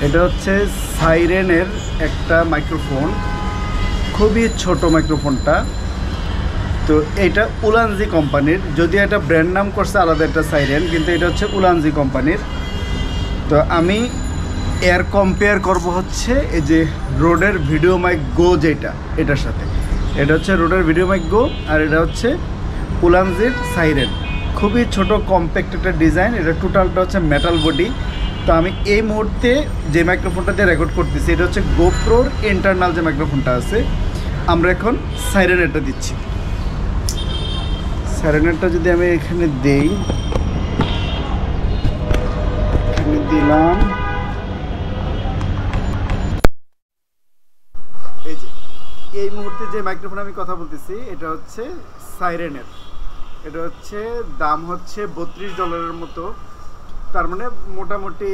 এটা হচ্ছে সাইরেনের একটা মাইক্রোফোন, খুবই ছোট মাইক্রোফোনটা। তো এটা উলানজি কোম্পানির, যদিও এটা ব্র্যান্ড নাম করছে আলাদা একটা সাইরেন, কিন্তু এটা হচ্ছে উলানজি কোম্পানির। তো আমি এর কম্পেয়ার করব হচ্ছে এই যে রোডের ভিডিও মাইক গো, যেটা এটার সাথে। এটা হচ্ছে রোডের ভিডিও মাইক গো, আর এটা হচ্ছে উলানজির সাইরেন। খুবই ছোট কম্প্যাক্ট একটা ডিজাইন। এটা টোটালটা হচ্ছে মেটাল বডি। তো আমি এই মুহূর্তে যে মাইক্রোফোনটা দিয়ে রেকর্ড করতেছি এটা হচ্ছে গোপ্রোর ইন্টারনাল যে মাইক্রোফোনটা আছে। আমরা এখন সাইরেনেরটা দিচ্ছি। সাইরেনেরটা যদি আমি এখানে দেই, এখানে দিলাম। এই যে এই মুহূর্তে যে মাইক্রোফোন আমি কথা বলতেছি এটা হচ্ছে সাইরেনের। এটা হচ্ছে দাম হচ্ছে $32 মতো। তার মানে মোটামুটি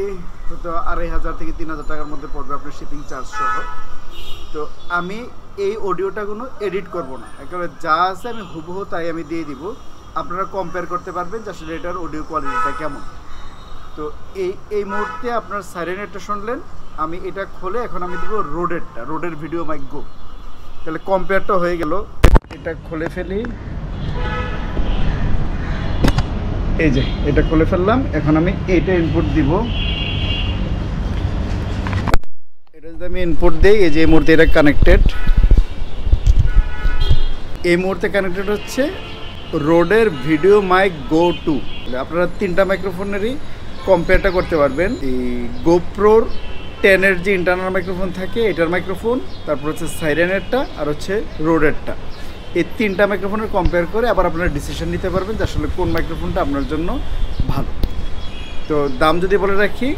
হয়তো 2500 থেকে 3000 টাকার মধ্যে পড়বে আপনার শিপিং চার্জ সহ। তো আমি এই অডিওটা কোনো এডিট করব না, একেবারে যা আছে আমি হুবহু তাই আমি দিয়ে দিব। আপনারা কম্পেয়ার করতে পারবেন যে আসলে এটার অডিও কোয়ালিটিটা কেমন। তো এই মুহূর্তে আপনার সাইরেনেরটা শুনলেন, আমি এটা খুলে এখন আমি দেবো রোডেরটা, রোডের ভিডিও মাইক গো। তাহলে কম্পেয়ারটা হয়ে গেল। এটা খুলে ফেলি, এই যে এটা খুলে ফেললাম। এখন আমি এইটা ইনপুট দিব। এটা যদি আমি ইনপুট দিই, এই যে এই মুহূর্তে এটা কানেক্টেড, এই মুহূর্তে কানেক্টেড হচ্ছে রোডের ভিডিও মাইক গো 2। আপনারা 3টা মাইক্রোফোনেরই কম্পেয়ারটা করতে পারবেন। এই গোপ্রোর 10-এর যে ইন্টারনাল মাইক্রোফোন থাকে এটার মাইক্রোফোন, তারপর হচ্ছে সাইরেনেরটা, আর হচ্ছে রোডেরটা। এই 3টা মাইক্রোফোনের কম্পেয়ার করে আবার আপনারা ডিসিশন নিতে পারবেন যে আসলে কোন মাইক্রোফোনটা আপনার জন্য ভালো। তো দাম যদি বলে রাখি,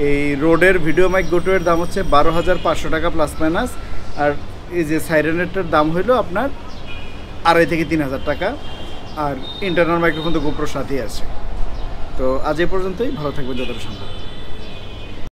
এই রোডের ভিডিও মাইক গো 2 এর দাম হচ্ছে 12,500 টাকা প্লাস মাইনাস। আর এই যে সাইরেনেরটার দাম হইলো আপনার 2,500 থেকে 3,000 টাকা। আর ইন্টারনাল মাইক্রোফোন তো গোপ্রোর সাথেই আছে। তো আজ এই পর্যন্তই, ভালো থাকবেন যতটা সম্ভব।